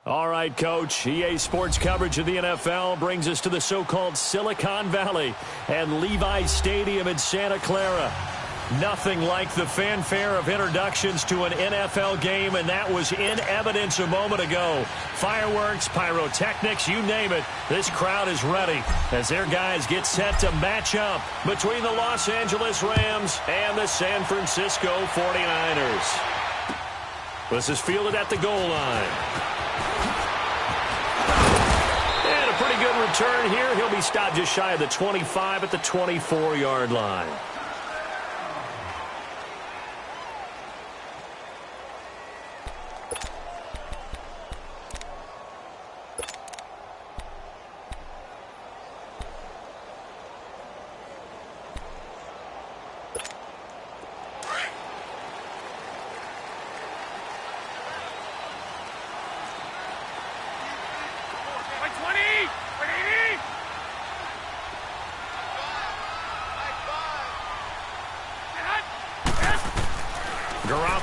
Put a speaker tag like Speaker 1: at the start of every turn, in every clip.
Speaker 1: All right, Coach. EA Sports coverage of the NFL brings us to the so-called Silicon Valley and Levi Stadium in Santa Clara. Nothing like the fanfare of introductions to an NFL game, and that was in evidence a moment ago. Fireworks, pyrotechnics, you name it. This crowd is ready as their guys get set to match up between the Los Angeles Rams and the San Francisco 49ers. This is fielded at the goal line. And a pretty good return here. He'll be stopped just shy of the 25 at the 24-yard line.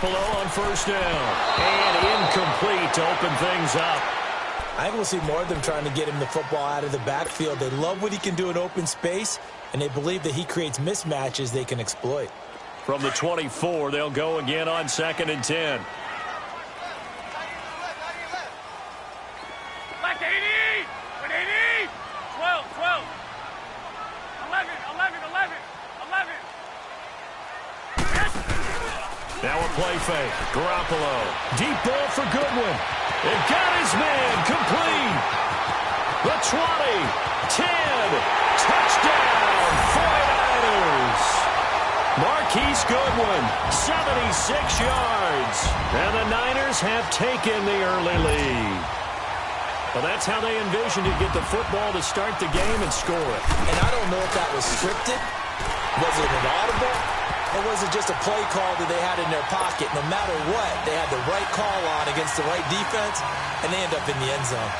Speaker 1: On first down, and incomplete to open things up.
Speaker 2: I think we'll see more of them trying to get him the football out of the backfield. They love what he can do in open space, and they believe that he creates mismatches they can exploit.
Speaker 1: From the 24, they'll go again on 2nd and 10.
Speaker 3: Left 80! 180! 12, 12. 11, 11, 11, 11.
Speaker 1: Now a play fake. Garoppolo. Deep ball for Goodwin. It got his man complete. The 20. 10. Touchdown. 49ers. Marquise Goodwin. 76 yards. And the Niners have taken the early lead. Well, that's how they envisioned to get the football to start the game and score it.
Speaker 2: And I don't know if that was scripted. Was it an audible? Or was it just a play call that they had in their pocket? No matter what, they had the right call on against the right defense, and they end up in the end zone.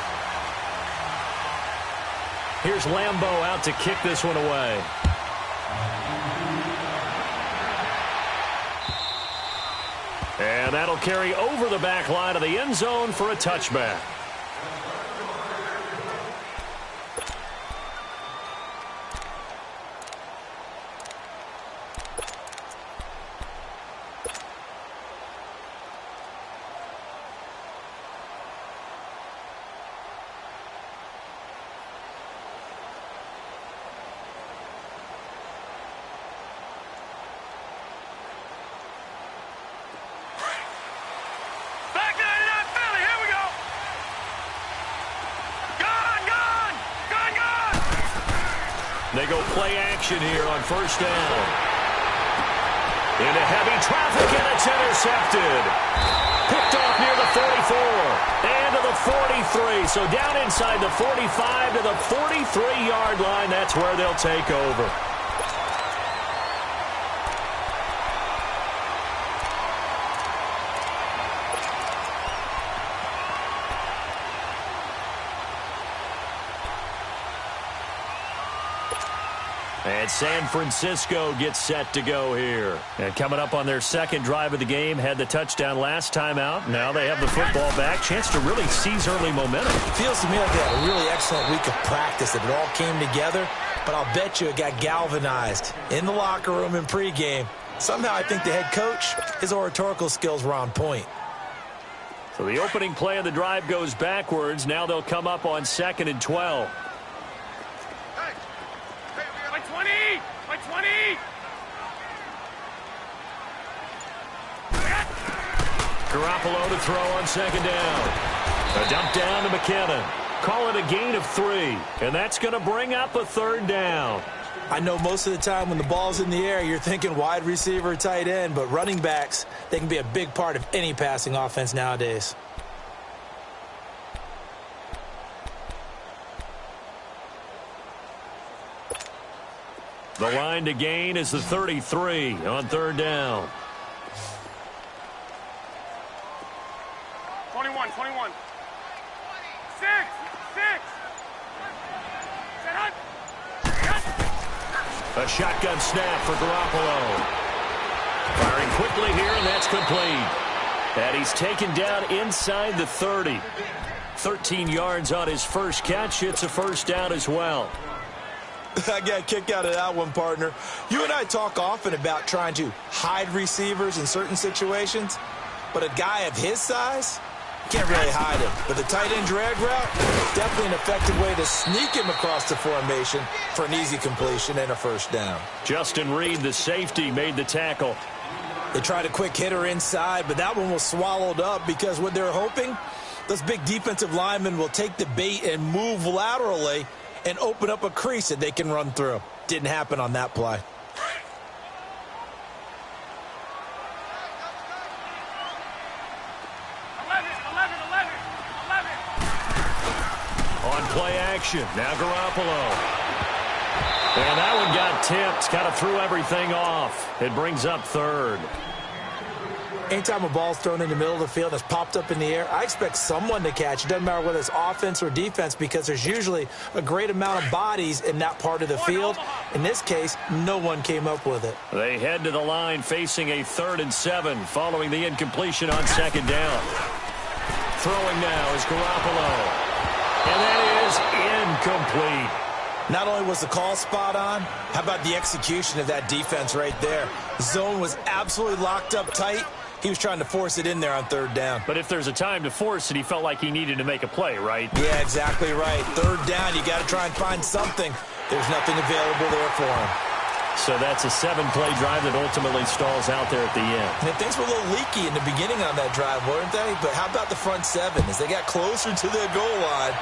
Speaker 1: Here's Lambeau out to kick this one away. And that'll carry over the back line of the end zone for a touchback. They go play action here on first down. Into heavy traffic, and it's intercepted. Picked off near the 44 and to the 43. So down inside the 45 to the 43-yard line. That's where they'll take over. And San Francisco gets set to go here. And coming up on their second drive of the game, had the touchdown last time out. Now they have the football back. Chance to really seize early momentum.
Speaker 2: It feels to me like they had a really excellent week of practice, that it all came together. But I'll bet you it got galvanized in the locker room in pregame. Somehow I think the head coach, his oratorical skills were on point.
Speaker 1: So the opening play of the drive goes backwards. Now they'll come up on 2nd and 12.
Speaker 3: By 20!
Speaker 1: Garoppolo to throw on 2nd down. A dump down to McKinnon. Call it a gain of 3. And that's going to bring up a 3rd down.
Speaker 2: I know most of the time when the ball's in the air, you're thinking wide receiver, tight end. But running backs, they can be a big part of any passing offense nowadays.
Speaker 1: The line to gain is the 33 on 3rd down.
Speaker 3: 21. 6.
Speaker 1: A shotgun snap for Garoppolo. Firing quickly here, and that's complete. And he's taken down inside the 30. 13 yards on his first catch. It's a first down as well.
Speaker 2: I got a kick out of that one, partner. You and I talk often about trying to hide receivers in certain situations, but a guy of his size can't really hide him. But the tight end drag route, definitely an effective way to sneak him across the formation for an easy completion and a first down.
Speaker 1: Justin Reed, the safety, made the tackle.
Speaker 2: They tried a quick hitter inside, but that one was swallowed up because what they're hoping, those big defensive linemen will take the bait and move laterally and open up a crease that they can run through. Didn't happen on that play.
Speaker 1: On play action, now Garoppolo. And that one got tipped, kind of threw everything off. It brings up third.
Speaker 2: Anytime a ball's thrown in the middle of the field that's popped up in the air, I expect someone to catch. It doesn't matter whether it's offense or defense because there's usually a great amount of bodies in that part of the field. In this case, no one came up with it.
Speaker 1: They head to the line facing a 3rd and 7 following the incompletion on 2nd down. Throwing now is Garoppolo. And that is incomplete.
Speaker 2: Not only was the call spot on, how about the execution of that defense right there? The zone was absolutely locked up tight. He was trying to force it in there on 3rd down.
Speaker 1: But if there's a time to force it, he felt like he needed to make a play, right?
Speaker 2: Yeah, exactly right. 3rd down, you got to try and find something. There's nothing available there for him.
Speaker 1: So that's a 7-play drive that ultimately stalls out there at the end.
Speaker 2: And things were a little leaky in the beginning on that drive, weren't they? But how about the front 7? As they got closer to the goal line,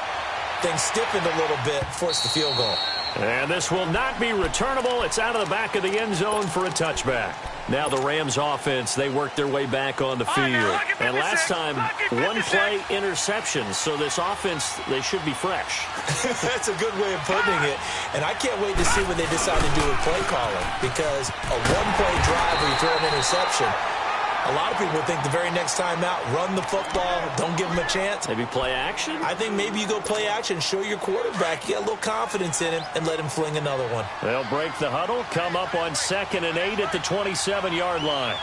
Speaker 2: things stiffened a little bit, forced the field goal.
Speaker 1: And this will not be returnable. It's out of the back of the end zone for a touchback. Now the Rams offense, they work their way back on the field. And last time, 1-play interception. So this offense, they should be fresh.
Speaker 2: That's a good way of putting it. And I can't wait to see what they decide to do with play calling. Because a 1-play drive where you throw an interception, a lot of people think the very next time out, run the football, don't give them a chance.
Speaker 1: Maybe play action?
Speaker 2: I think maybe you go play action, show your quarterback, you get a little confidence in him, and let him fling another one.
Speaker 1: They'll break the huddle, come up on 2nd and 8 at the 27-yard line.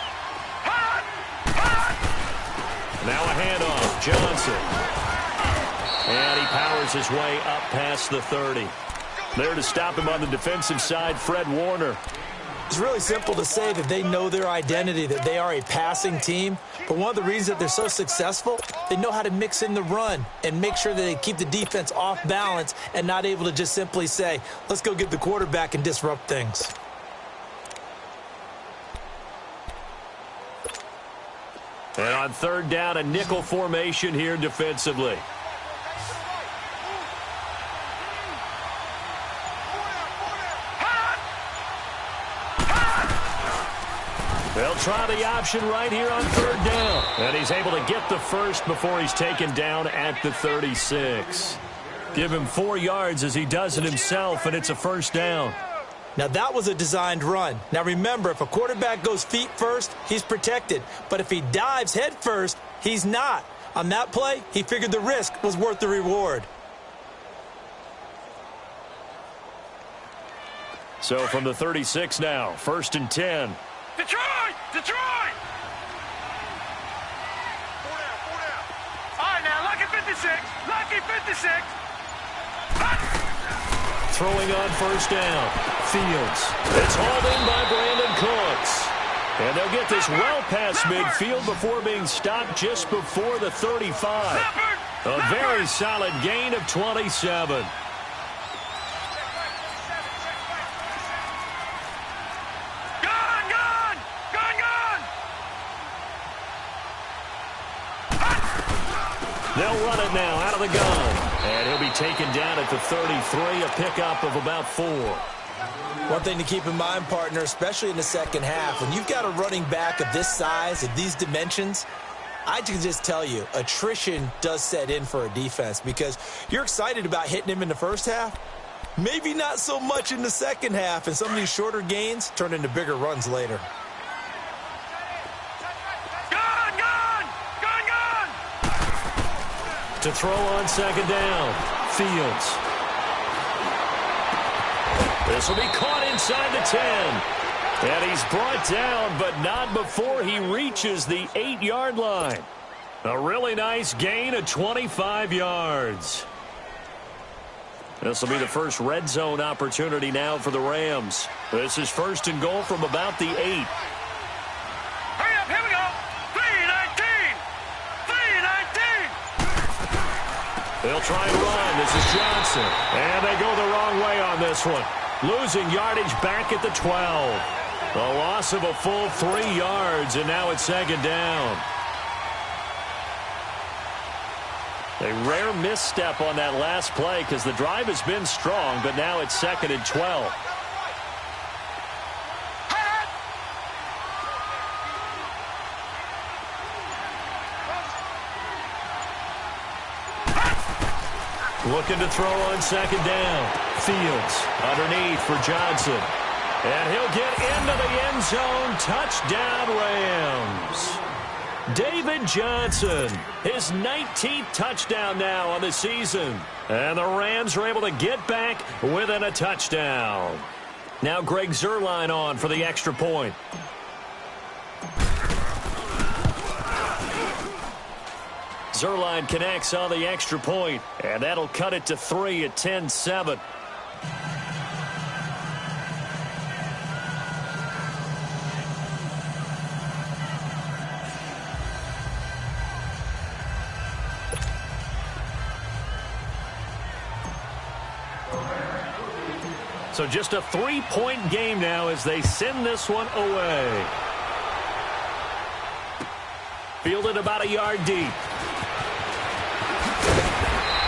Speaker 1: Now a handoff, Johnson. And he powers his way up past the 30. There to stop him on the defensive side, Fred Warner.
Speaker 2: It's really simple to say that they know their identity, that they are a passing team. But one of the reasons that they're so successful, they know how to mix in the run and make sure that they keep the defense off balance and not able to just simply say, let's go get the quarterback and disrupt things.
Speaker 1: And on 3rd down, a nickel formation here defensively. They'll try the option right here on 3rd down. And he's able to get the first before he's taken down at the 36. Give him 4 yards as he does it himself, and it's a first down.
Speaker 2: Now, that was a designed run. Now, remember, if a quarterback goes feet first, he's protected. But if he dives head first, he's not. On that play, he figured the risk was worth the reward.
Speaker 1: So from the 36 now, 1st and 10.
Speaker 3: Detroit! Detroit! 4 down. All right, now, lucky 56. Lucky 56.
Speaker 1: Throwing on 1st down. Fields. It's hauled in by Brandon Cooks. And they'll get this well past midfield before being stopped just before the 35. A very solid gain of 27. They'll run it now out of the gun. And he'll be taken down at the 33, a pickup of about 4.
Speaker 2: One thing to keep in mind, partner, especially in the second half, when you've got a running back of this size, of these dimensions, I can just tell you, attrition does set in for a defense because you're excited about hitting him in the first half. Maybe not so much in the second half, and some of these shorter gains turn into bigger runs later.
Speaker 1: To throw on 2nd down, Fields. This will be caught inside the 10. And he's brought down, but not before he reaches the 8-yard line. A really nice gain of 25 yards. This will be the first red zone opportunity now for the Rams. This is 1st and goal from about the 8.
Speaker 3: Hurry up, here we go. 3-19. 3-19.
Speaker 1: They'll try and run. This is Johnson. And they go the wrong way on this one. Losing yardage back at the 12. A loss of a full 3 yards, and now it's 2nd down. A rare misstep on that last play because the drive has been strong, but now it's 2nd and 12. Looking to throw on 2nd down. Fields underneath for Johnson. And he'll get into the end zone. Touchdown, Rams. David Johnson, his 19th touchdown now on the season. And the Rams are able to get back within a touchdown. Now Greg Zuerlein on for the extra point. Zuerlein connects on the extra point, and that'll cut it to 3 at 10-7. So just a 3-point game now as they send this one away. Fielded about a yard deep.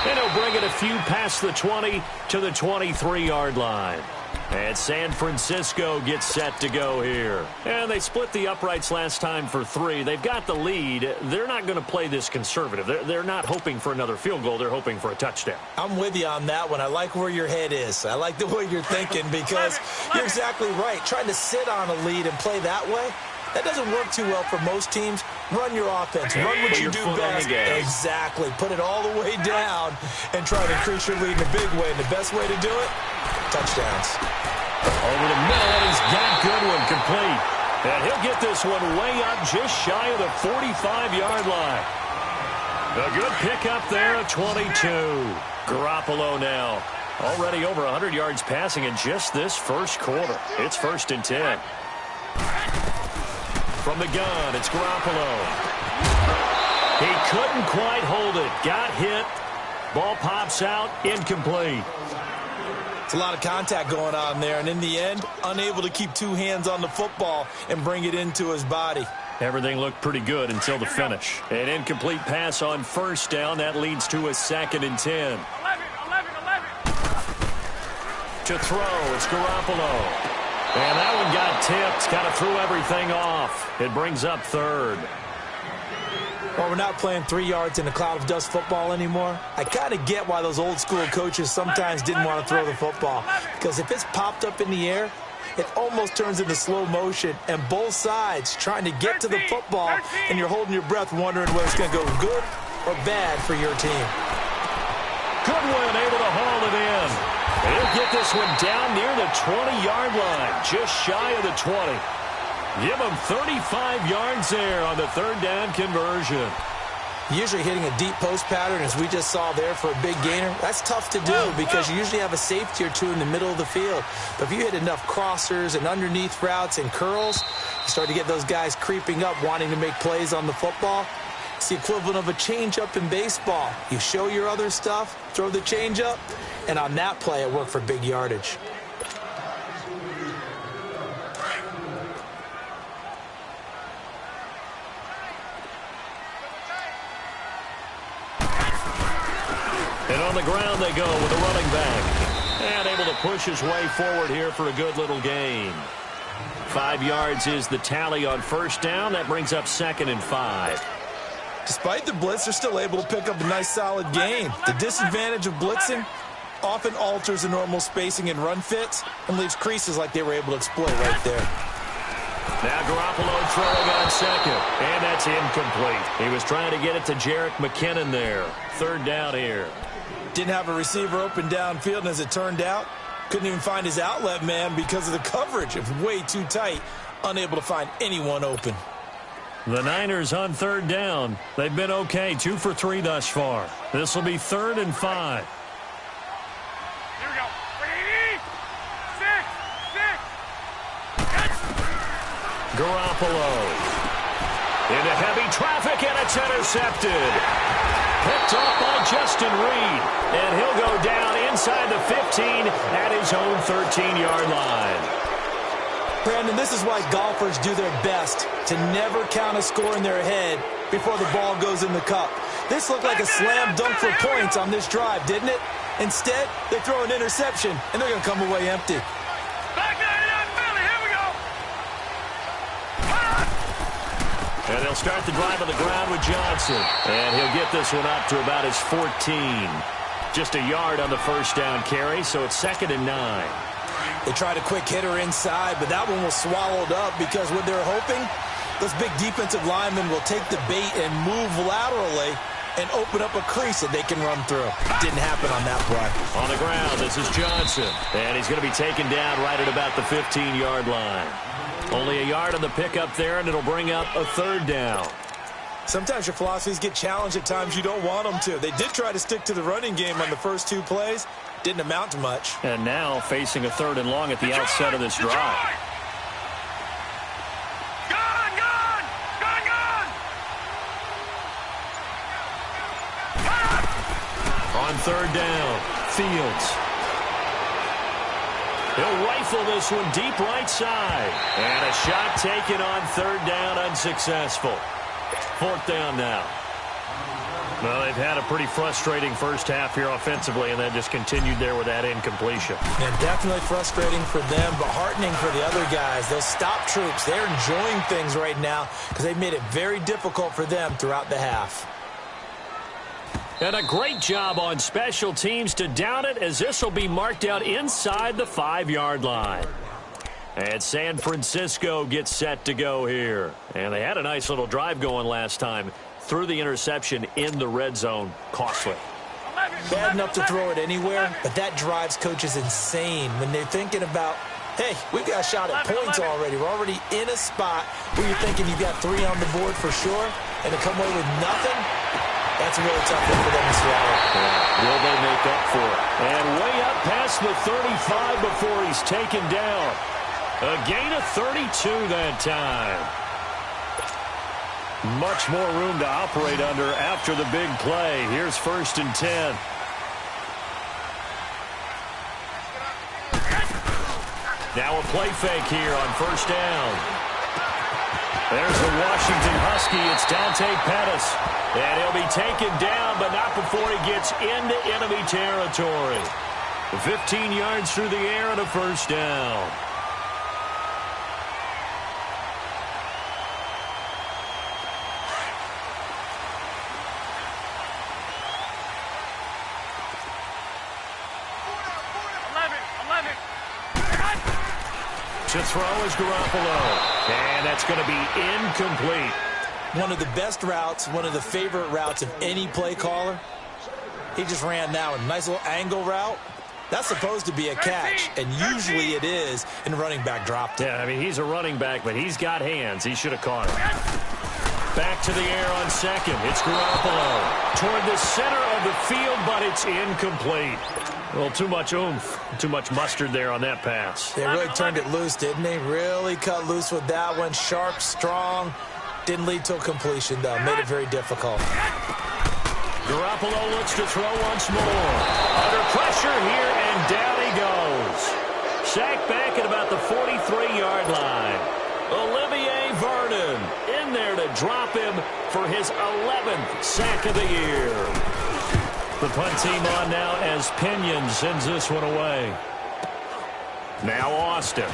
Speaker 1: And he'll bring it a few past the 20 to the 23-yard line. And San Francisco gets set to go here. And they split the uprights last time for 3. They've got the lead. They're not going to play this conservative. They're not hoping for another field goal. They're hoping for a touchdown.
Speaker 2: I'm with you on that one. I like where your head is. I like the way you're thinking because you're exactly right. Trying to sit on a lead and play that way, that doesn't work too well for most teams. Run your offense. Run what you do best. Exactly. Put it all the way down and try to increase your lead in a big way. And the best way to do it, touchdowns.
Speaker 1: Over the middle, and he's got Goodwin complete. And he'll get this one way up just shy of the 45-yard line. A good pickup there at 22. Garoppolo now. Already over 100 yards passing in just this first quarter. It's 1st and 10. From the gun, it's Garoppolo. He couldn't quite hold it. Got hit. Ball pops out. Incomplete.
Speaker 2: It's a lot of contact going on there, and in the end, unable to keep 2 hands on the football and bring it into his body.
Speaker 1: Everything looked pretty good until the finish. An incomplete pass on 1st down. That leads to a 2nd and 10.
Speaker 3: 11.
Speaker 1: To throw, it's Garoppolo. And that one got tipped. Kind of threw everything off. It brings up 3rd.
Speaker 2: Well, we're not playing 3 yards in a cloud of dust football anymore. I kind of get why those old school coaches sometimes didn't want to throw the football. Because if it's popped up in the air, it almost turns into slow motion. And both sides trying to get to the football, and you're holding your breath wondering whether it's going to go good or bad for your team.
Speaker 1: Goodwin able to haul it in. He'll get this one down near the 20-yard line, just shy of the 20. Give him 35 yards there on the 3rd down conversion.
Speaker 2: Usually hitting a deep post pattern, as we just saw there for a big gainer, that's tough to do because you usually have a safety or 2 in the middle of the field. But if you hit enough crossers and underneath routes and curls, you start to get those guys creeping up, wanting to make plays on the football. It's the equivalent of a changeup in baseball. You show your other stuff, throw the changeup, and on that play, it worked for big yardage.
Speaker 1: And on the ground they go with a running back. And able to push his way forward here for a good little gain. 5 yards is the tally on 1st down. That brings up 2nd and 5.
Speaker 2: Despite the blitz, they're still able to pick up a nice solid gain. The disadvantage of blitzing often alters the normal spacing and run fits and leaves creases like they were able to exploit right there.
Speaker 1: Now Garoppolo throwing on 2nd, and that's incomplete. He was trying to get it to Jerick McKinnon there. 3rd down here.
Speaker 2: Didn't have a receiver open downfield, and as it turned out, couldn't even find his outlet man because of the coverage. It was way too tight, unable to find anyone open.
Speaker 1: The Niners on third down. They've been okay, 2 for 3 thus far. This will be 3rd and 5.
Speaker 3: Here we go. 6.
Speaker 1: Garoppolo. Into heavy traffic, and it's intercepted. Picked off by Justin Reed. And he'll go down inside the 15 at his own 13-yard line.
Speaker 2: Brandon, this is why golfers do their best to never count a score in their head before the ball goes in the cup. This looked like a slam dunk for points on this drive, didn't it? Instead, they throw an interception, and they're going to come away empty.
Speaker 3: Back down, Philly. Here we go.
Speaker 1: And they'll start the drive on the ground with Johnson. And he'll get this one up to about his 14. Just a yard on the first down carry, so it's 2nd and 9.
Speaker 2: They tried a quick hitter inside, but that one was swallowed up because what they're hoping, those big defensive linemen will take the bait and move laterally and open up a crease that they can run through. Didn't happen on that play.
Speaker 1: On the ground, this is Johnson. And he's going to be taken down right at about the 15-yard line. Only a yard on the pickup there, and it'll bring up a 3rd down.
Speaker 2: Sometimes your philosophies get challenged at times you don't want them to. They did try to stick to the running game on the first 2 plays. Didn't amount to much.
Speaker 1: And now facing a 3rd and long at the outset of this drive.
Speaker 3: Gone!
Speaker 1: On 3rd down, Fields. He'll rifle this one deep right side. And a shot taken on 3rd down, unsuccessful. 4th down now. Well, they've had a pretty frustrating first half here offensively, and then just continued there with that incompletion.
Speaker 2: And definitely frustrating for them, but heartening for the other guys. Those stop troops, they're enjoying things right now because they've made it very difficult for them throughout the half.
Speaker 1: And a great job on special teams to down it, as this will be marked out inside the 5-yard line. And San Francisco gets set to go here. And they had a nice little drive going last time. Threw the interception in the red zone. Costly.
Speaker 2: Bad enough to throw it anywhere, but that drives coaches insane when they're thinking about, hey, we've got a shot at points already. We're already in a spot where you're thinking you've got 3 on the board for sure, and to come away with nothing, that's a really tough one for them to swallow.
Speaker 1: Yeah. Will they make up for it? And way up past the 35 before he's taken down. A gain of 32 that time. Much more room to operate under after the big play. Here's 1st and 10. Now a play fake here on 1st down. There's the Washington Husky. It's Dante Pettis. And he'll be taken down, but not before he gets into enemy territory. 15 yards through the air and a 1st down. To throw is Garoppolo. And that's going to be incomplete.
Speaker 2: One of the best routes, one of the favorite routes of any play caller. He just ran that one. Nice little angle route. That's supposed to be a catch, and usually it is, and the running back dropped it.
Speaker 1: Yeah, I mean, he's a running back, but he's got hands. He should have caught it. Back to the air on 2nd. It's Garoppolo. Toward the center of the field, but it's incomplete. Well, too much oomph, too much mustard there on that pass.
Speaker 2: They really turned it loose, didn't they? Really cut loose with that one. Sharp, strong. Didn't lead to a completion, though. Made it very difficult.
Speaker 1: Garoppolo looks to throw once more. Under pressure here, and down he goes. Sacked back at about the 43-yard line. Olivier Vernon in there to drop him for his 11th sack of the year. The punt team on now as Pinion sends this one away. Now Austin.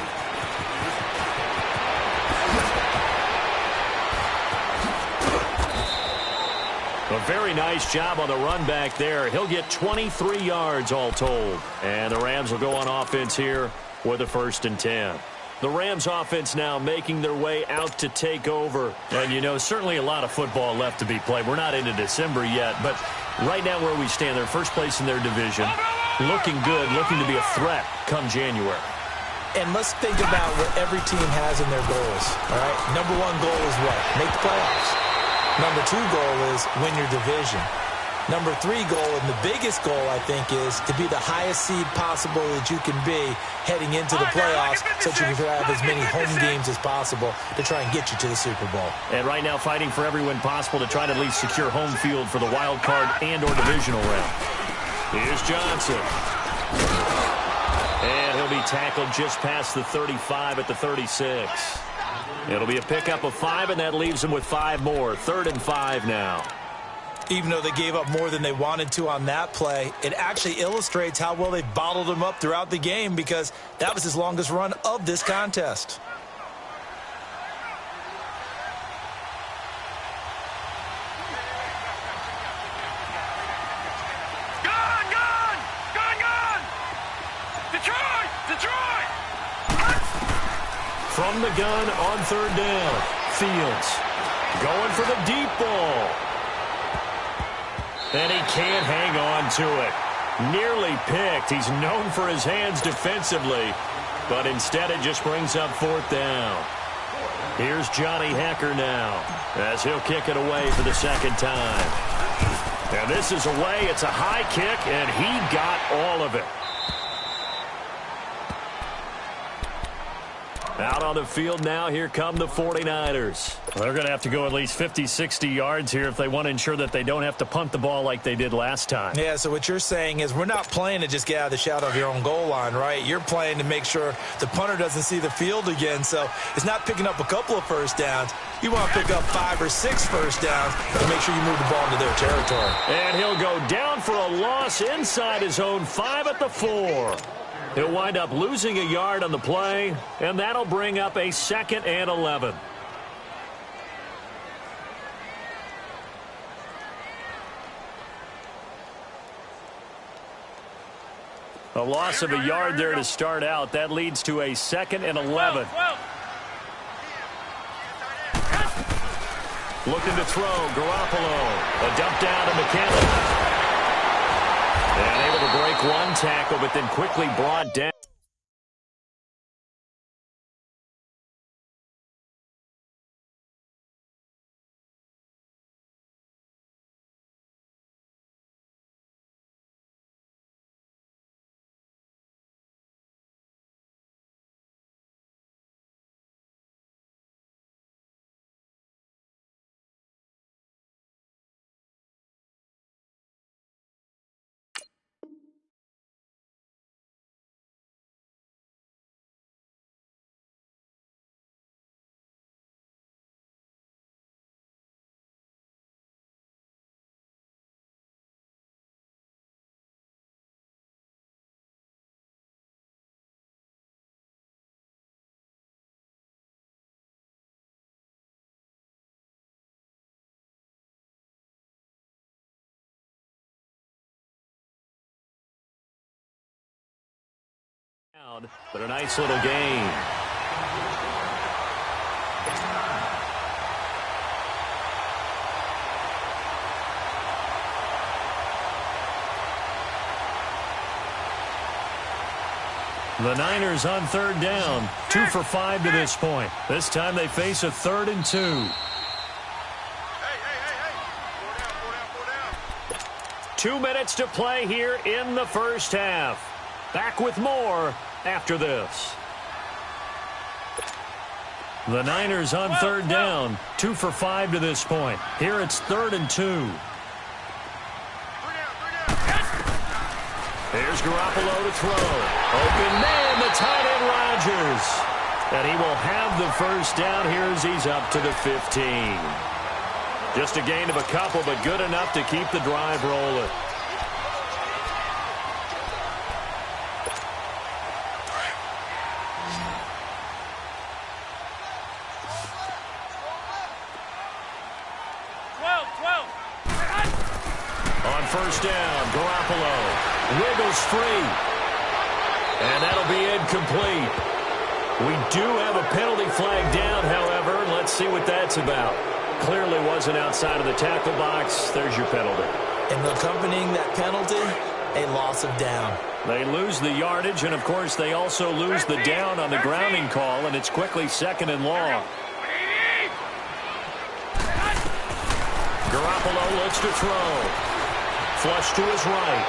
Speaker 1: A very nice job on the run back there. He'll get 23 yards all told. And the Rams will go on offense here with a 1st and 10. The Rams offense now making their way out to take over. And, you know, certainly a lot of football left to be played. We're not into December yet, but right now where we stand, they're first place in their division. Looking good, looking to be a threat come January.
Speaker 2: And let's think about what every team has in their goals, all right? Number one goal is what? Make the playoffs. Number two goal is win your division. Number three goal, and the biggest goal, I think, is to be the highest seed possible that you can be heading into the playoffs so that you can have as many home games as possible to try and get you to the Super Bowl.
Speaker 1: And right now fighting for every win possible to try to at least secure home field for the wild card and or divisional round. Here's Johnson. And he'll be tackled just past the 35 at the 36. It'll be a pickup of 5, and that leaves him with 5 more. 3rd and 5 now.
Speaker 2: Even though they gave up more than they wanted to on that play, it actually illustrates how well they bottled him up throughout the game because that was his longest run of this contest.
Speaker 1: From the gun on 3rd down. Fields going for the deep ball. And he can't hang on to it. Nearly picked. He's known for his hands defensively, but instead it just brings up 4th down. Here's Johnny Hecker now as he'll kick it away for the 2nd time. And this is away. It's a high kick, and he got all of it. Out on the field now, here come the 49ers. Well, they're going to have to go at least 50, 60 yards here if they want to ensure that they don't have to punt the ball like they did last time.
Speaker 2: Yeah, so what you're saying is we're not playing to just get out of the shadow of your own goal line, right? You're playing to make sure the punter doesn't see the field again. So it's not picking up a couple of first downs. You want to pick up 5 or 6 first downs to make sure you move the ball into their territory.
Speaker 1: And he'll go down for a loss inside his own 5 at the 4. He'll wind up losing a yard on the play, and that'll bring up a 2nd and 11. A loss of a yard there to start out. That leads to a 2nd and 11. Looking to throw, Garoppolo. A dump down to McKinnon. And able to break one tackle, but then quickly brought down. But a nice little gain. The Niners on 3rd down. 2 for 5 to this point. This time they face a 3rd and 2.
Speaker 3: Hey.
Speaker 1: 2 minutes to play here in the first half. Back with more after this. The Niners on 3rd down. 2 for 5 to this point. Here it's 3rd and 2. Here's Garoppolo to throw. Open man, the tight end Rodgers. And he will have the first down here as he's up to the 15. Just a gain of a couple, but good enough to keep the drive rolling. First down, Garoppolo wiggles free. And that'll be incomplete. We do have a penalty flag down, however. Let's see what that's about. Clearly wasn't outside of the tackle box. There's your penalty.
Speaker 2: And accompanying that penalty, a loss of down.
Speaker 1: They lose the yardage, and, of course, they also lose the down on the grounding call, and it's quickly 2nd and long. Garoppolo looks to throw. Flush to his right.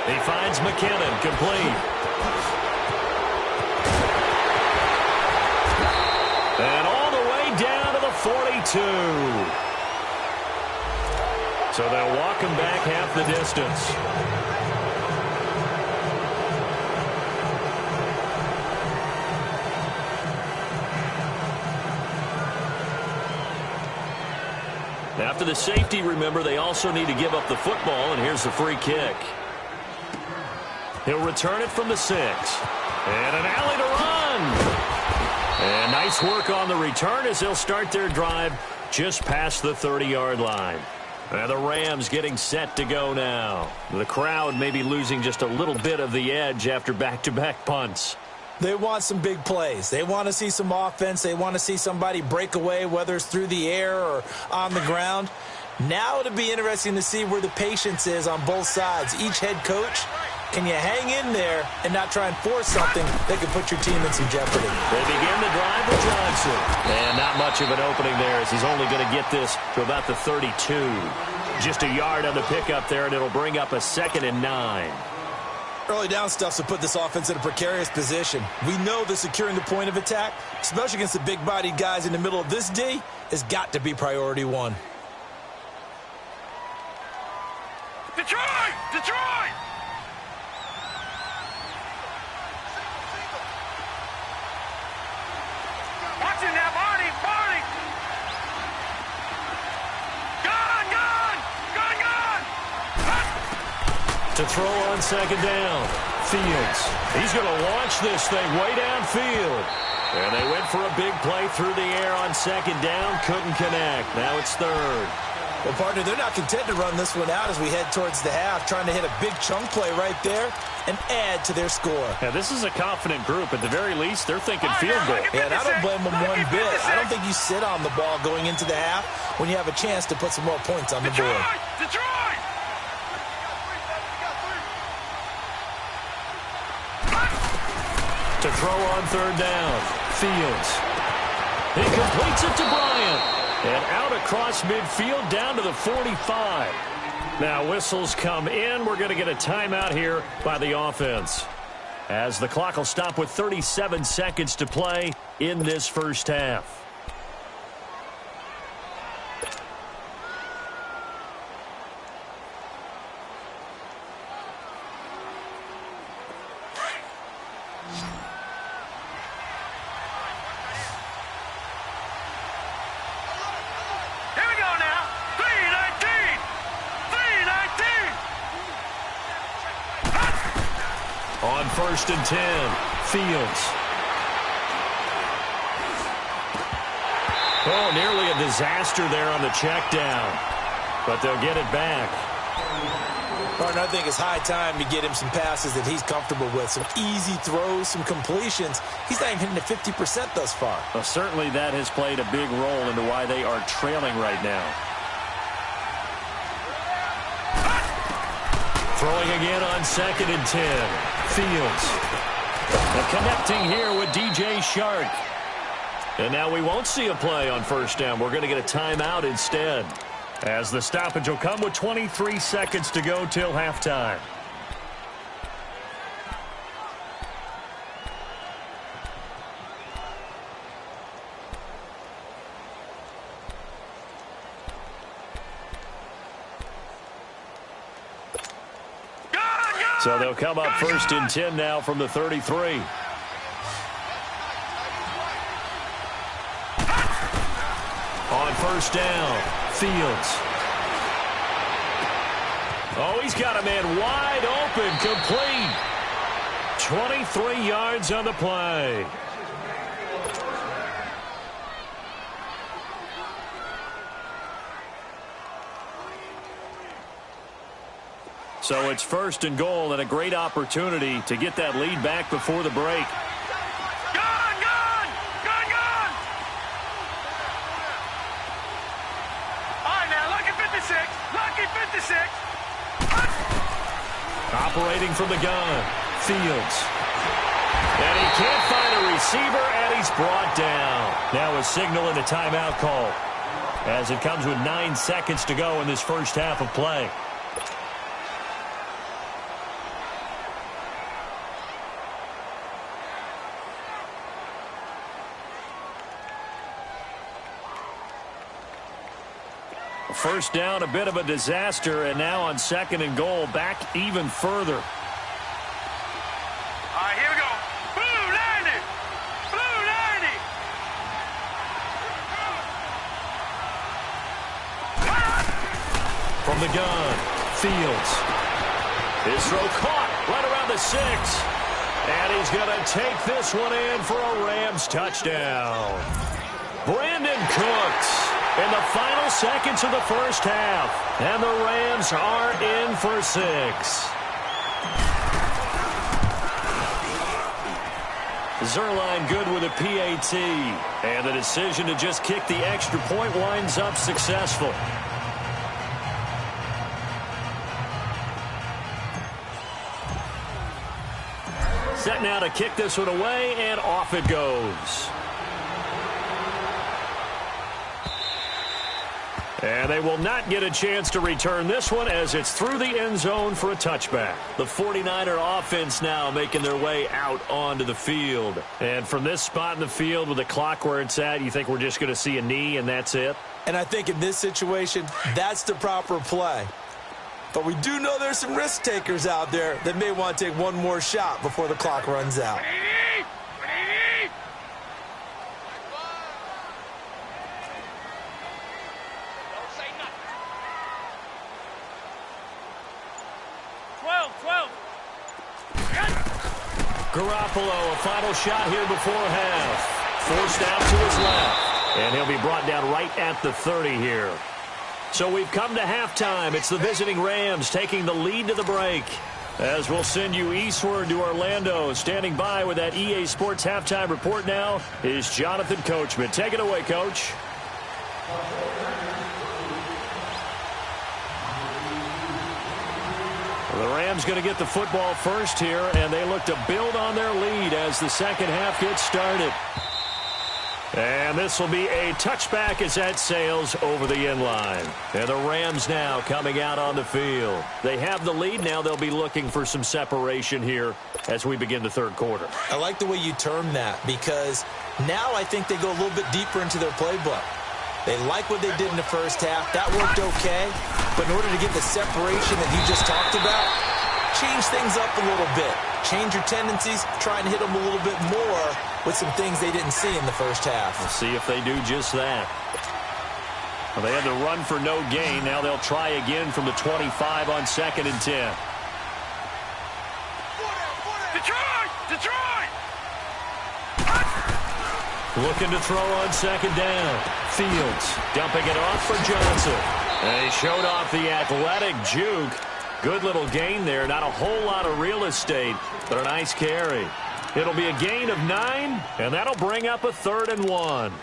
Speaker 1: He finds McKinnon, complete. And all the way down to the 42. So they'll walk him back half the distance. After the safety, remember, they also need to give up the football, and here's the free kick. He'll return it from the 6. And an alley to run. And nice work on the return as they'll start their drive just past the 30-yard line. And the Rams getting set to go now. The crowd may be losing just a little bit of the edge after back-to-back punts.
Speaker 2: They want some big plays. They want to see some offense. They want to see somebody break away, whether it's through the air or on the ground. Now it'll be interesting to see where the patience is on both sides. Each head coach, can you hang in there and not try and force something that could put your team in some jeopardy?
Speaker 1: They begin the drive with Johnson. And not much of an opening there as he's only going to get this to about the 32. Just a yard on the pickup there, and it'll bring up a 2nd and 9.
Speaker 2: Early down stuff to put this offense in a precarious position. We know that securing the point of attack, especially against the big-bodied guys in the middle of this D, has got to be priority one.
Speaker 3: Detroit! Detroit! Watching that, Marty! Marty! Gun! Gun! Gun! Gun!
Speaker 1: To throw on 2nd down. Fields. He's going to launch this thing way downfield. And they went for a big play through the air on 2nd down. Couldn't connect. Now it's 3rd.
Speaker 2: Well, partner, they're not content to run this one out as we head towards the half, trying to hit a big chunk play right there and add to their score.
Speaker 1: Yeah, this is a confident group. At the very least, they're thinking field goal.
Speaker 2: Yeah, and I don't blame them one bit. I don't think you sit on the ball going into the half when you have a chance to put some more points on the board.
Speaker 3: Detroit!
Speaker 1: To throw on 3rd down. Fields. He completes it to Bryant. And out across midfield down to the 45. Now whistles come in. We're going to get a timeout here by the offense, as the clock will stop with 37 seconds to play in this first half. On 1st and 10, Fields. Oh, nearly a disaster there on the check down, but they'll get it back.
Speaker 2: Partner, I think it's high time to get him some passes that he's comfortable with, some easy throws, some completions. He's not even hitting at 50% thus far.
Speaker 1: Well, certainly that has played a big role into why they are trailing right now. Throwing again on 2nd and 10. Fields. And connecting here with DJ Shark. And now we won't see a play on 1st down. We're going to get a timeout instead, as the stoppage will come with 23 seconds to go till halftime. So they'll come up 1st and 10 now from the 33. On 1st down, Fields. Oh, he's got a man wide open, complete. 23 yards on the play. So it's 1st and goal, and a great opportunity to get that lead back before the break.
Speaker 3: Gun! Gun! Gun! Gun! All right, now, lucky 56. Lucky 56.
Speaker 1: Operating from the gun, Fields. And he can't find a receiver, and he's brought down. Now a signal and a timeout call, as it comes with 9 seconds to go in this first half of play. First down, a bit of a disaster, and now on 2nd and goal, back even further.
Speaker 3: All right, here we go. Blue 90. Blue 90.
Speaker 1: From the gun, Fields. His throw caught right around the 6. And he's going to take this one in for a Rams touchdown. Brandon Cooks in the final seconds of the first half. And the Rams are in for 6. Zerline good with a PAT. And the decision to just kick the extra point winds up successful. Set now to kick this one away, and off it goes. And they will not get a chance to return this one, as it's through the end zone for a touchback. The 49er offense now making their way out onto the field. And from this spot in the field with the clock where it's at, you think we're just going to see a knee and that's it?
Speaker 2: And I think in this situation, that's the proper play. But we do know there's some risk takers out there that may want to take one more shot before the clock runs out.
Speaker 3: 12.
Speaker 1: Garoppolo, a final shot here before half. Forced out to his left. And he'll be brought down right at the 30 here. So we've come to halftime. It's the visiting Rams taking the lead to the break. As we'll send you eastward to Orlando. Standing by with that EA Sports halftime report now is Jonathan Coachman. Take it away, Coach. The Rams going to get the football first here, and they look to build on their lead as the second half gets started. And this will be a touchback as that sails over the end line. And the Rams now coming out on the field. They have the lead. Now they'll be looking for some separation here as we begin the third quarter.
Speaker 2: I like the way you term that, because now I think they go a little bit deeper into their playbook. They like what they did in the first half. That worked okay. But in order to get the separation that you just talked about, change things up a little bit. Change your tendencies. Try and hit them a little bit more with some things they didn't see in the first half.
Speaker 1: We'll see if they do just that. Well, they had to run for no gain. Now they'll try again from the 25 on 2nd and 10.
Speaker 3: Detroit!
Speaker 1: Looking to throw on 2nd down. Fields dumping it off for Johnson. And he showed off the athletic juke. Good little gain there. Not a whole lot of real estate, but a nice carry. It'll be a gain of 9, and that'll bring up a 3rd and 1.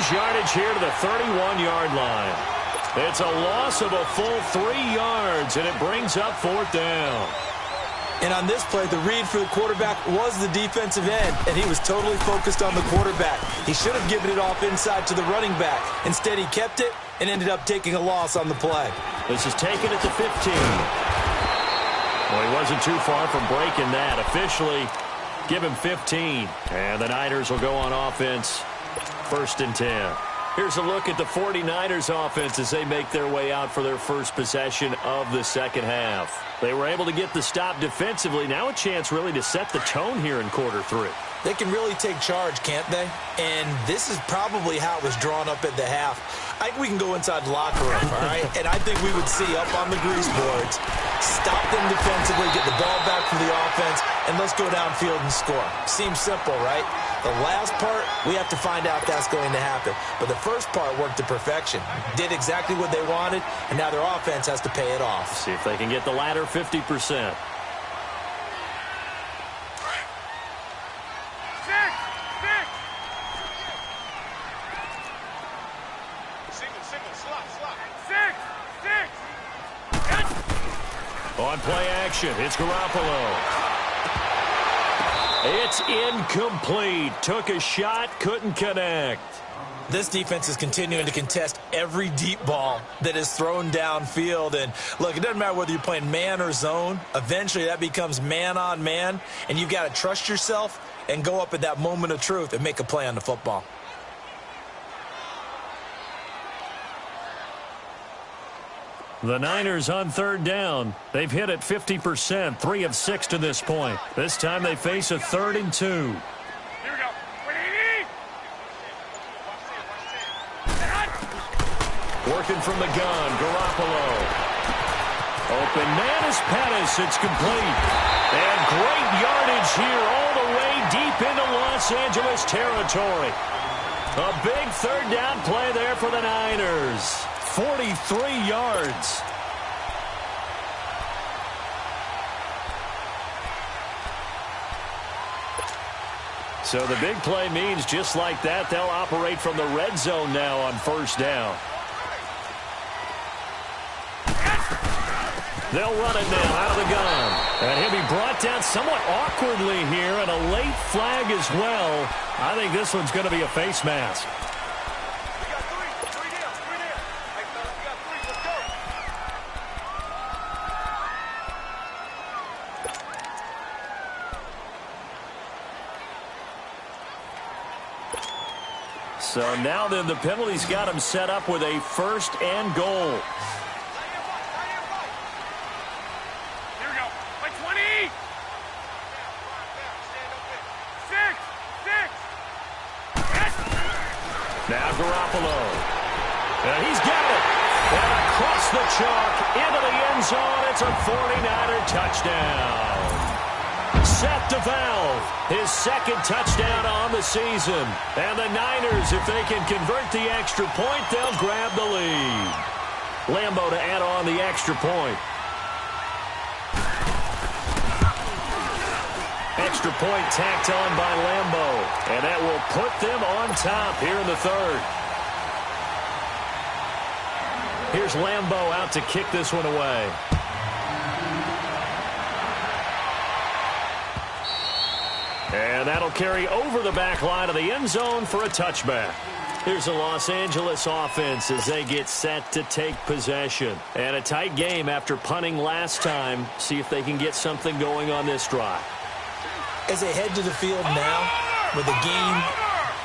Speaker 1: Yardage here to the 31-yard line. It's a loss of a full 3 yards, and it brings up 4th down.
Speaker 2: And on this play, the read for the quarterback was the defensive end, and he was totally focused on the quarterback. He should have given it off inside to the running back. Instead, he kept it and ended up taking a loss on the play.
Speaker 1: This is taken at the 15. Well, he wasn't too far from breaking that. Officially, give him 15. And the Niners will go on offense. 1st and 10. Here's a look at the 49ers offense as they make their way out for their first possession of the second half. They were able to get the stop defensively. Now a chance really to set the tone here in quarter 3.
Speaker 2: They can really take charge, can't they? And this is probably how it was drawn up at the half. I think we can go inside the locker room, all right? And I think we would see up on the grease boards, stop them defensively, get the ball back for the offense, and let's go downfield and score. Seems simple, right? The last part, we have to find out that's going to happen. But the first part worked to perfection. Did exactly what they wanted, and now their offense has to pay it off.
Speaker 1: See if they can get the latter 50%. On play action, it's Garoppolo. It's incomplete. Took a shot, couldn't connect.
Speaker 2: This defense is continuing to contest every deep ball that is thrown downfield. And, look, it doesn't matter whether you're playing man or zone. Eventually, that becomes man-on-man, and you've got to trust yourself and go up at that moment of truth and make a play on the football.
Speaker 1: The Niners on third down. They've hit it 50%, 3 of 6 to this point. This time they face a 3rd and 2.
Speaker 3: Here we go.
Speaker 1: Working from the gun, Garoppolo. Open man is Pettis. It's complete. And great yardage here all the way deep into Los Angeles territory. A big 3rd down play there for the Niners. 43 yards. So the big play means just like that, they'll operate from the red zone now on 1st down. They'll run it now out of the gun. And he'll be brought down somewhat awkwardly here, and a late flag as well. I think this one's going to be a face mask. So now then the penalty's got him set up with a 1st and goal.
Speaker 3: Here we go. By 20. 6.
Speaker 1: Now Garoppolo. And he's got it. And across the chalk into the end zone. It's a 49er touchdown. Seth DeValve, his 2nd touchdown on the season. And the Niners, if they can convert the extra point, they'll grab the lead. Lambo to add on the extra point. Extra point tacked on by Lambo. And that will put them on top here in the 3rd. Here's Lambo out to kick this one away. And that'll carry over the back line of the end zone for a touchback. Here's the Los Angeles offense as they get set to take possession. And a tight game after punting last time. See if they can get something going on this drive.
Speaker 2: As they head to the field now, with the game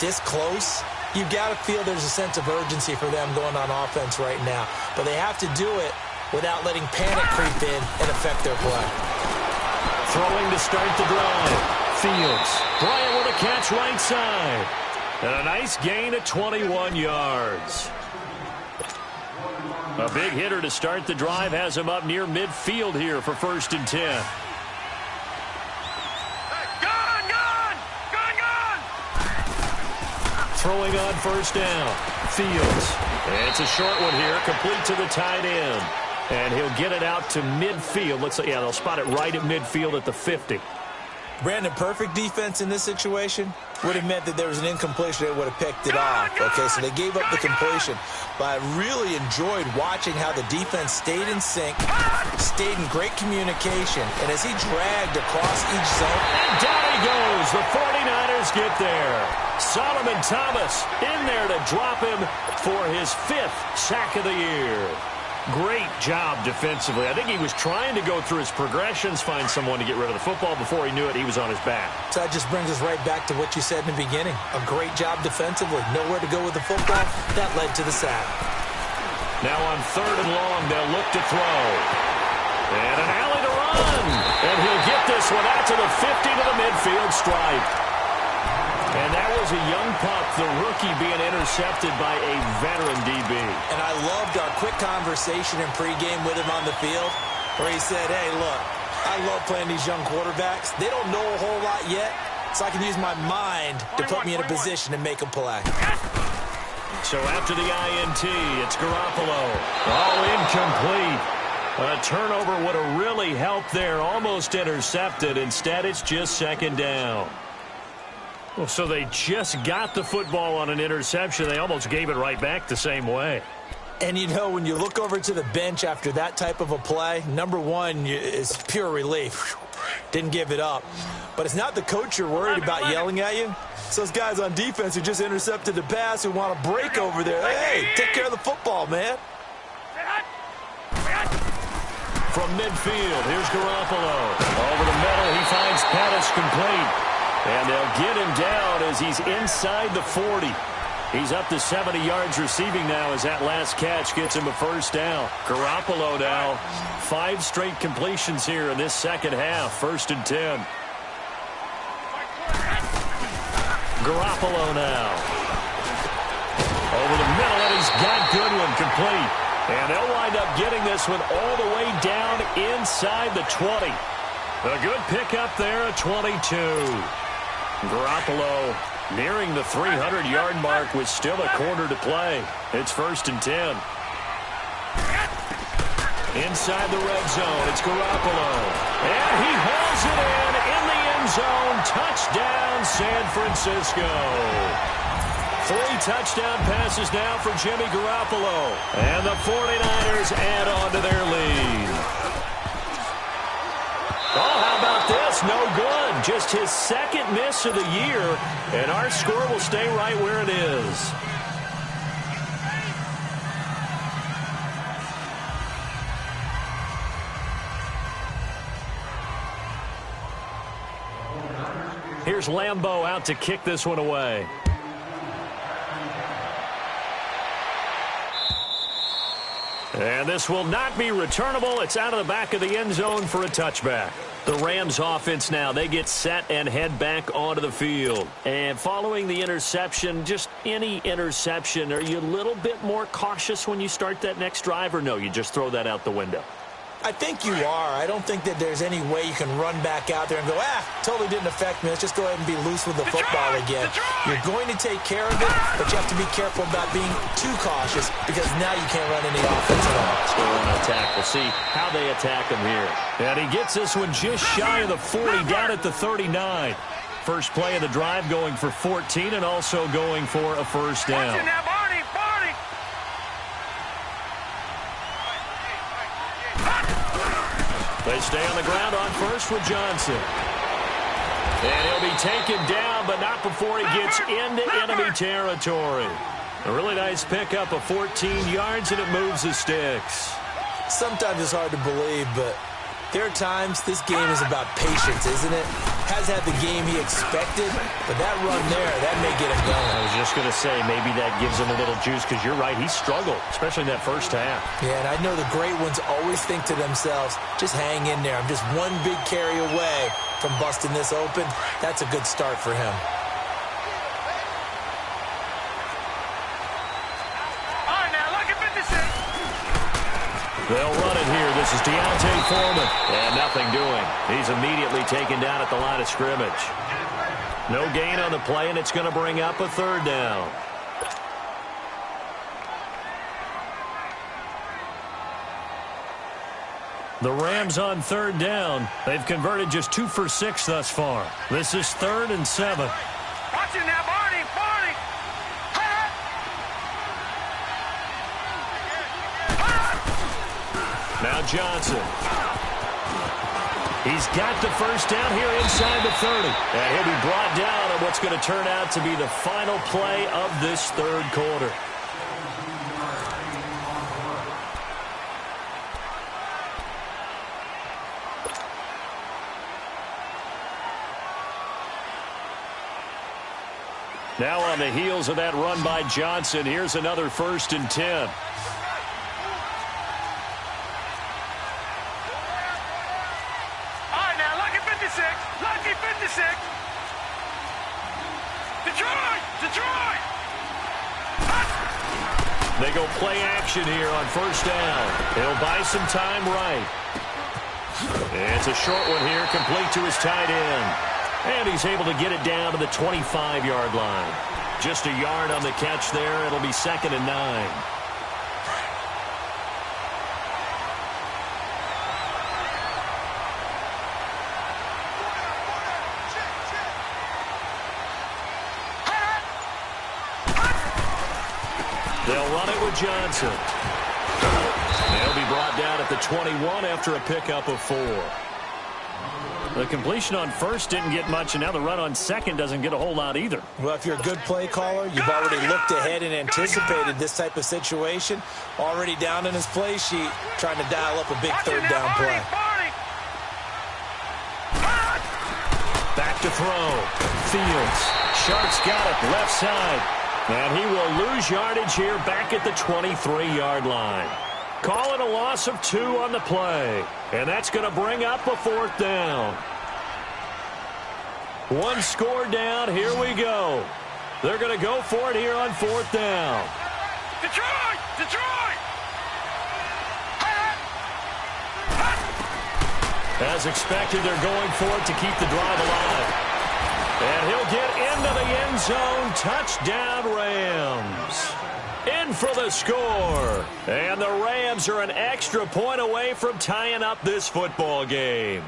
Speaker 2: this close, you've got to feel there's a sense of urgency for them going on offense right now. But they have to do it without letting panic creep in and affect their play.
Speaker 1: Throwing to start the drive. Fields. Bryant with a catch right side. And a nice gain of 21 yards. A big hitter to start the drive has him up near midfield here for 1st and 10. Throwing on 1st down. Fields. And it's a short one here, complete to the tight end. And he'll get it out to midfield. Looks like, yeah, they'll spot it right at midfield at the 50.
Speaker 2: Brandon, perfect defense in this situation would have meant that there was an incompletion. They would have picked it off. Okay, so they gave up the completion. But I really enjoyed watching how the defense stayed in sync, stayed in great communication, and as he dragged across each zone.
Speaker 1: And down he goes. The 49ers get there. Solomon Thomas in there to drop him for his 5th sack of the year. Great job defensively. I think he was trying to go through his progressions, find someone to get rid of the football. Before he knew it, he was on his back.
Speaker 2: So that just brings us right back to what you said in the beginning. A great job defensively. Nowhere to go with the football. That led to the sack.
Speaker 1: Now on 3rd and long, they'll look to throw. And an alley to run. And he'll get this one out to the 50 to the midfield stripe. And that was a young pup, the rookie being intercepted by a veteran DB.
Speaker 2: And I loved our quick conversation in pregame with him on the field where he said, hey, look, I love playing these young quarterbacks. They don't know a whole lot yet, so I can use my mind to put me in a position to make a play.
Speaker 1: So after the INT, it's Garoppolo. All incomplete. A turnover would have really helped there. Almost intercepted. Instead, it's just second down. Well, so they just got the football on an interception. They almost gave it right back the same way.
Speaker 2: And, you know, when you look over to the bench after that type of a play, number one is pure relief. Didn't give it up. But it's not the coach you're worried about yelling at you. It's those guys on defense who just intercepted the pass who want to break over there. Hey, take care of the football, man.
Speaker 1: From midfield, here's Garoppolo. Over the middle, he finds Pettis complete. And they'll get him down as he's inside the 40. He's up to 70 yards receiving now as that last catch gets him a first down. Garoppolo now, 5 straight completions here in this second half. 1st and 10. Garoppolo now. Over the middle, and he's got Goodwin complete. And they'll wind up getting this one all the way down inside the 20. A good pickup there at 22. Garoppolo nearing the 300-yard mark with still a quarter to play. It's 1st and 10. Inside the red zone, it's Garoppolo. And he hauls it in the end zone. Touchdown, San Francisco. 3 touchdown passes now for Jimmy Garoppolo. And the 49ers add on to their lead. Oh, how about this? No good. Just his second miss of the year, and our score will stay right where it is. Here's Lambeau out to kick this one away. And this will not be returnable. It's out of the back of the end zone for a touchback. The Rams offense now, they get set and head back onto the field. And following the interception, just any interception, are you a little bit more cautious when you start that next drive, or no, you just throw that out the window?
Speaker 2: I think you are. I don't think that there's any way you can run back out there and go, totally didn't affect me. Let's just go ahead and be loose with the football again. You're going to take care of it, but you have to be careful about being too cautious because now you can't run any offense at all.
Speaker 1: Still on attack. We'll see how they attack him here. And he gets this one just shy of the 40, down at the 39. First play of the drive going for 14 and also going for a first down. They stay on the ground on first with Johnson. And he'll be taken down, but not before he gets into enemy territory. A really nice pickup of 14 yards, and it moves the sticks.
Speaker 2: Sometimes it's hard to believe, but there are times this game is about patience, isn't it? Has had the game he expected, but that run there, that may get him going.
Speaker 1: I was just going to say, maybe that gives him a little juice, because you're right, he struggled, especially in that first half.
Speaker 2: Yeah, and I know the great ones always think to themselves, just hang in there. I'm just one big carry away from busting this open. That's a good start for him.
Speaker 1: They'll run it here. This is Deontay Foreman. And nothing doing. He's immediately taken down at the line of scrimmage. No gain on the play, and it's going to bring up a third down. The Rams on third down. They've converted just 2 for 6 thus far. This is 3rd and 7.
Speaker 3: Watch it now, Barney.
Speaker 1: Now Johnson. He's got the first down here inside the 30. And he'll be brought down on what's going to turn out to be the final play of this third quarter. Now on the heels of that run by Johnson, here's another 1st and 10.
Speaker 3: Detroit! Detroit!
Speaker 1: They go play action here on first down. He'll buy some time right. It's a short one here, complete to his tight end. And he's able to get it down to the 25-yard line. Just a yard on the catch there. It'll be 2nd and 9. They'll run it with Johnson. They'll be brought down at the 21 after a pickup of 4. The completion on first didn't get much, and now the run on second doesn't get a whole lot either.
Speaker 2: Well, if you're a good play caller, you've already looked ahead and anticipated this type of situation. Already down in his play sheet, trying to dial up a big third down play.
Speaker 1: Back to throw. Fields. Sharp's got it left side. And he will lose yardage here back at the 23-yard line. Call it a loss of 2 on the play. And that's going to bring up a 4th down. 1 score down. Here we go. They're going to go for it here on 4th down.
Speaker 3: Detroit! Detroit!
Speaker 1: As expected, they're going for it to keep the drive alive. And he'll get into the end zone. Touchdown, Rams. In for the score. And the Rams are an extra point away from tying up this football game.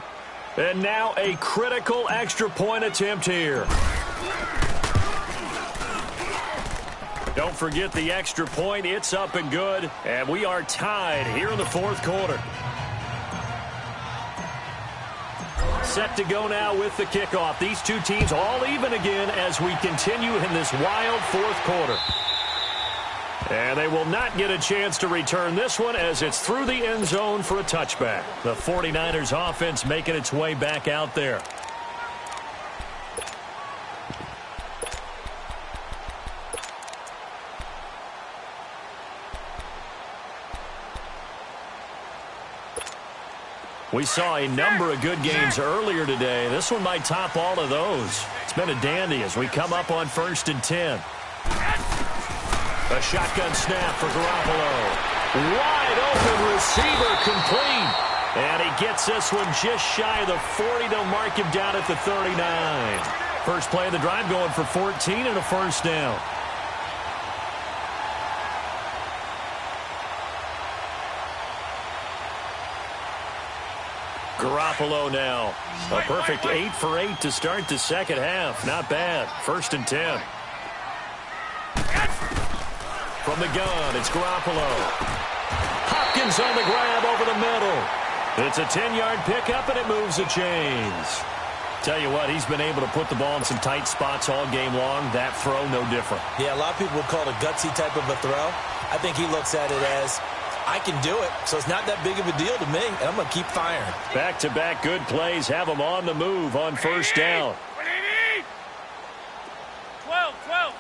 Speaker 1: And now a critical extra point attempt here. Don't forget the extra point. It's up and good. And we are tied here in the 4th quarter. Set to go now with the kickoff. These two teams all even again as we continue in this wild 4th quarter. And they will not get a chance to return this one as it's through the end zone for a touchback. The 49ers offense making its way back out there. We saw a number of good games earlier today. This one might top all of those. It's been a dandy as we come up on 1st and 10. A shotgun snap for Garoppolo. Wide open receiver complete. And he gets this one just shy of the 40 to mark him down at the 39. First play of the drive going for 14 and a first down. Garoppolo now. A perfect 8 for 8 to start the second half. Not bad. 1st and 10. From the gun, it's Garoppolo. Hopkins on the grab over the middle. It's a 10-yard pickup, and it moves the chains. Tell you what, he's been able to put the ball in some tight spots all game long. That throw, no different. Yeah, a lot of people would call it a gutsy type of a throw. I think he looks at it as, I can do it, so it's not that big of a deal to me, and I'm going to keep firing. Back-to-back good plays have him on the move on first down.
Speaker 3: 12, 12.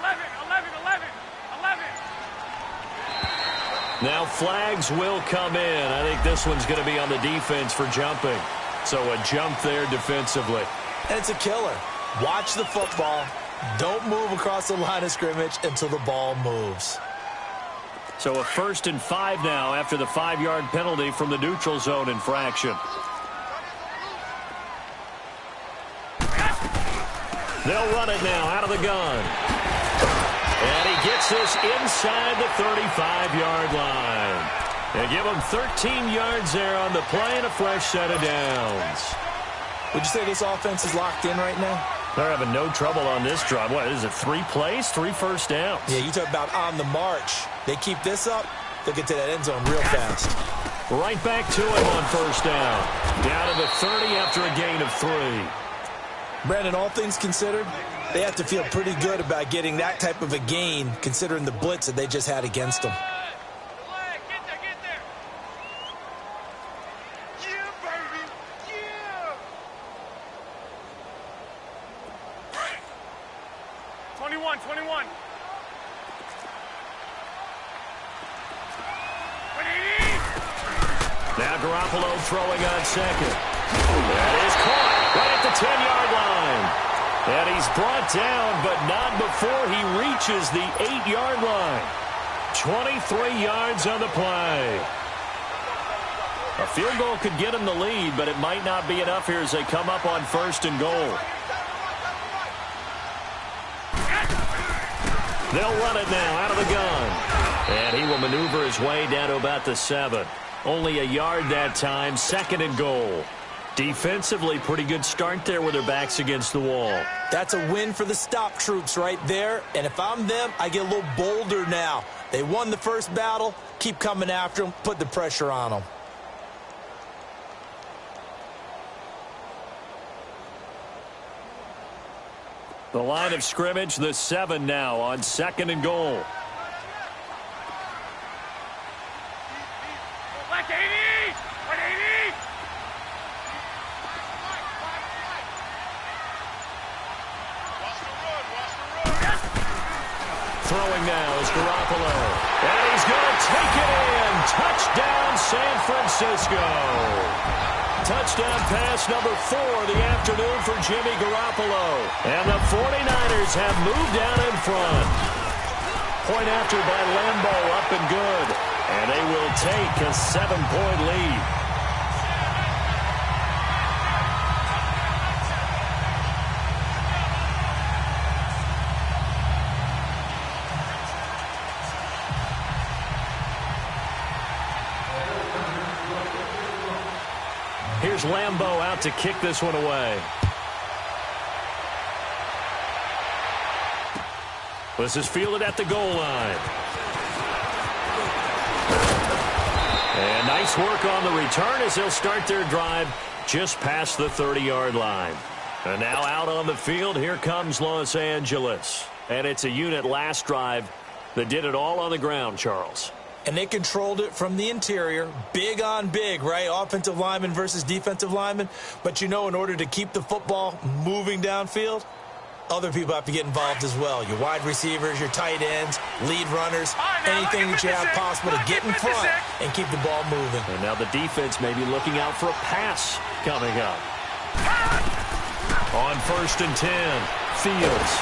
Speaker 3: 11, 11, 11, 11.
Speaker 1: Now flags will come in. I think this one's going to be on the defense for jumping. So a jump there defensively.
Speaker 2: And it's a killer. Watch the football. Don't move across the line of scrimmage until the ball moves.
Speaker 1: So a 1st and 5 now after the 5-yard penalty from the neutral zone infraction. They'll run it now out of the gun. And he gets this inside the 35-yard line. They give him 13 yards there on the play and a fresh set of downs.
Speaker 2: Would you say this offense is locked in right now?
Speaker 1: They're having no trouble on this drive. What is it, 3 plays, 3 first downs?
Speaker 2: Yeah, you talk about on the march. They keep this up, they'll get to that end zone real fast.
Speaker 1: Right back to him on first down. Down to the 30 after a gain of 3.
Speaker 2: Brandon, all things considered, they have to feel pretty good about getting that type of a gain considering the blitz that they just had against them.
Speaker 3: Get there, get there. Yeah, baby. Yeah. 21, 21.
Speaker 1: Now Garoppolo throwing on second. That is caught right at the 10-yard line. And he's brought down, but not before he reaches the 8-yard line. 23 yards on the play. A field goal could get him the lead, but it might not be enough here as they come up on 1st and goal. They'll run it now out of the gun. And he will maneuver his way down to about the 7. Only a yard that time, 2nd and goal. Defensively, pretty good start there with their backs against the wall.
Speaker 2: That's a win for the stop troops right there. And if I'm them, I get a little bolder now. They won the first battle. Keep coming after them. Put the pressure on them.
Speaker 1: The line of scrimmage, the 7 now on 2nd and goal. Throwing now is Garoppolo. And he's going to take it in. Touchdown, San Francisco. Touchdown pass number 4 of the afternoon for Jimmy Garoppolo. And the 49ers have moved out in front. Point after by Lambeau, up and good. And they will take a 7-point lead. Here's Lambeau out to kick this one away. This is fielded at the goal line. And nice work on the return as they'll start their drive just past the 30-yard line. And now out on the field, here comes Los Angeles. And it's a unit last drive that did it all on the ground, Charles.
Speaker 2: And they controlled it from the interior. Big on big, right? Offensive lineman versus defensive lineman. But, you know, in order to keep the football moving downfield, other people have to get involved as well. Your wide receivers, your tight ends, lead runners, anything that you have possible to get in front and keep the ball moving.
Speaker 1: And now the defense may be looking out for a pass coming up. On 1st and 10, Fields.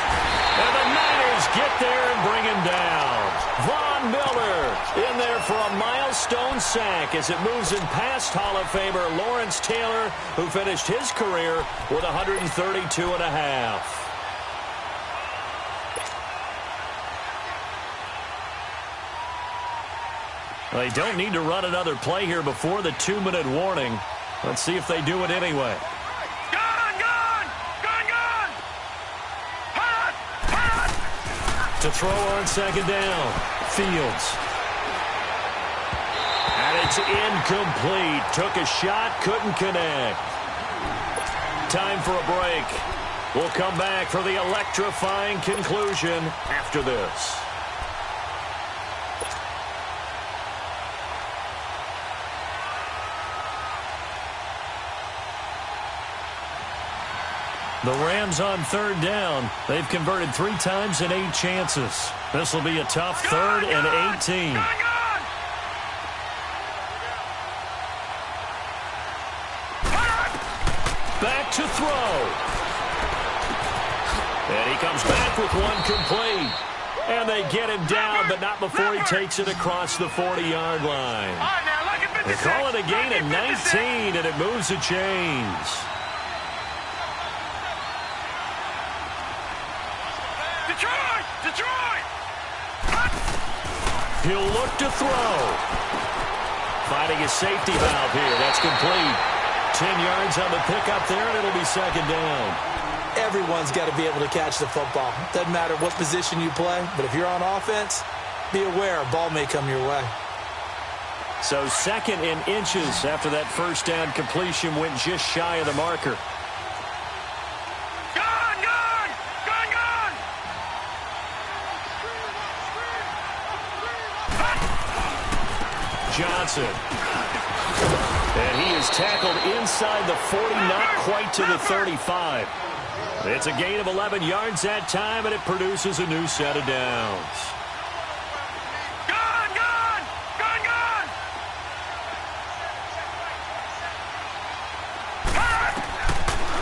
Speaker 1: And the Niners get there and bring him down. Von Miller in there for a milestone sack as it moves in past Hall of Famer Lawrence Taylor, who finished his career with 132.5. They don't need to run another play here before the 2-minute warning. Let's see if they do it anyway. To throw on 2nd down, Fields. And it's incomplete. Took a shot, couldn't connect. Time for a break. We'll come back for the electrifying conclusion after this. The Rams on 3rd down. They've converted 3 times in 8 chances. This will be a tough 3rd and 18. Back to throw. And he comes back with one complete. And they get him down, but not before he takes it across the 40-yard line. They call it a gain of 19, and it moves the chains.
Speaker 3: Detroit!
Speaker 1: He'll look to throw. Finding a safety valve here. That's complete. 10 yards on the pickup there, and it'll be 2nd down.
Speaker 2: Everyone's got to be able to catch the football. Doesn't matter what position you play, but if you're on offense, be aware a ball may come your way.
Speaker 1: So 2nd in inches after that 1st down completion went just shy of the marker. Johnson. And he is tackled inside the 40, not quite to the 35. It's a gain of 11 yards that time, and it produces a new set of downs.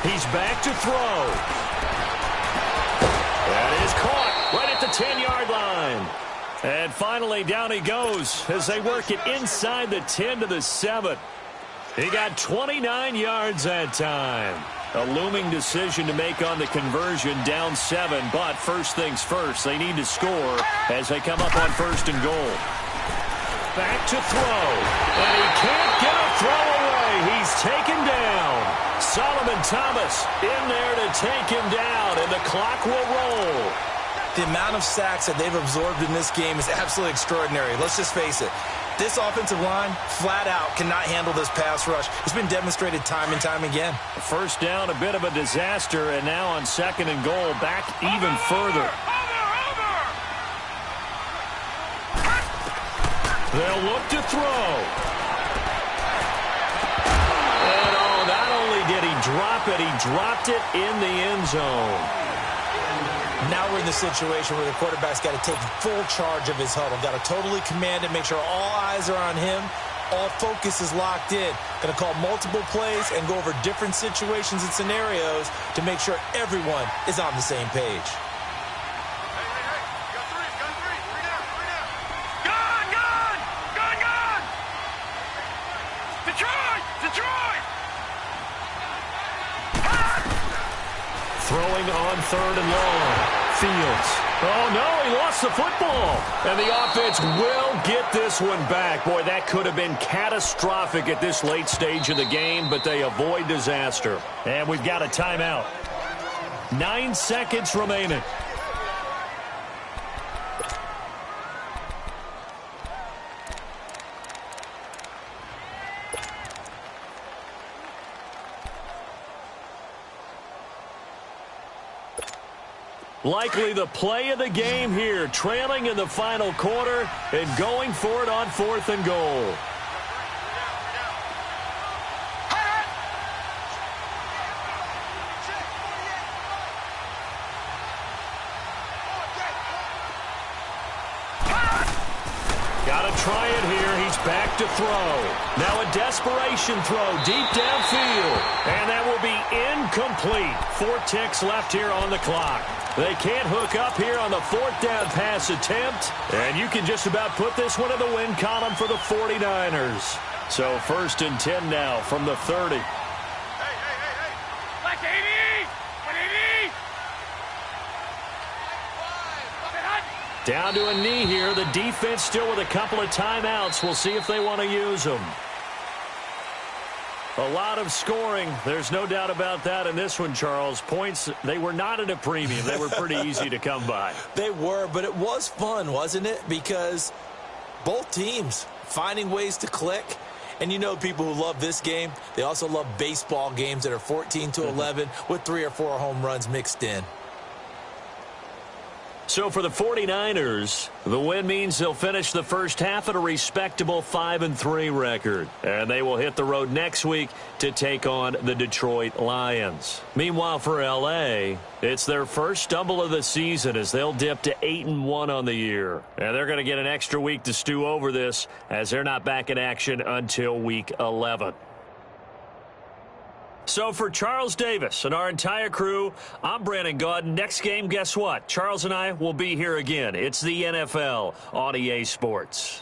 Speaker 1: He's back to throw. That is caught right at the 10-yard line. And finally, down he goes as they work it inside the 10 to the 7. He got 29 yards that time. A looming decision to make on the conversion, down 7. But first things first, they need to score as they come up on 1st and goal. Back to throw. And he can't get a throw away. He's taken down. Solomon Thomas in there to take him down, and the clock will roll.
Speaker 2: The amount of sacks that they've absorbed in this game is absolutely extraordinary. Let's just face it. This offensive line, flat out, cannot handle this pass rush. It's been demonstrated time and time again.
Speaker 1: First down, a bit of a disaster, and now on 2nd and goal, back even further. They'll look to throw. And not only did he drop it, he dropped it in the end zone.
Speaker 2: Now we're in the situation where the quarterback's got to take full charge of his huddle. Got to totally command it, make sure all eyes are on him. All focus is locked in. Going to call multiple plays and go over different situations and scenarios to make sure everyone is on the same page.
Speaker 1: Throwing on 3rd and long. Fields. Oh, no, he lost the football. And the offense will get this one back. Boy, that could have been catastrophic at this late stage of the game, but they avoid disaster. And we've got a timeout. 9 seconds remaining. Likely the play of the game here, trailing in the final quarter and going for it on 4th and goal. Got to try it here. He's back to throw. Now a desperation throw deep downfield. And that will be incomplete. 4 ticks left here on the clock. They can't hook up here on the 4th down pass attempt. And you can just about put this one in the win column for the 49ers. So 1st and 10 now from the 30.
Speaker 3: Like 80! 180!
Speaker 1: Down to a knee here. The defense still with a couple of timeouts. We'll see if they want to use them. A lot of scoring. There's no doubt about that in this one, Charles. Points, they were not at a premium. They were pretty easy to come by.
Speaker 2: They were, but it was fun, wasn't it? Because both teams finding ways to click. And you know people who love this game, they also love baseball games that are 14-11 with 3 or 4 home runs mixed in.
Speaker 1: So for the 49ers, the win means they'll finish the first half at a respectable 5-3 record. And they will hit the road next week to take on the Detroit Lions. Meanwhile, for L.A., it's their first stumble of the season as they'll dip to 8-1 on the year. And they're going to get an extra week to stew over this as they're not back in action until week 11. So for Charles Davis and our entire crew, I'm Brandon Gaudin. Next game, guess what? Charles and I will be here again. It's the NFL on EA Sports.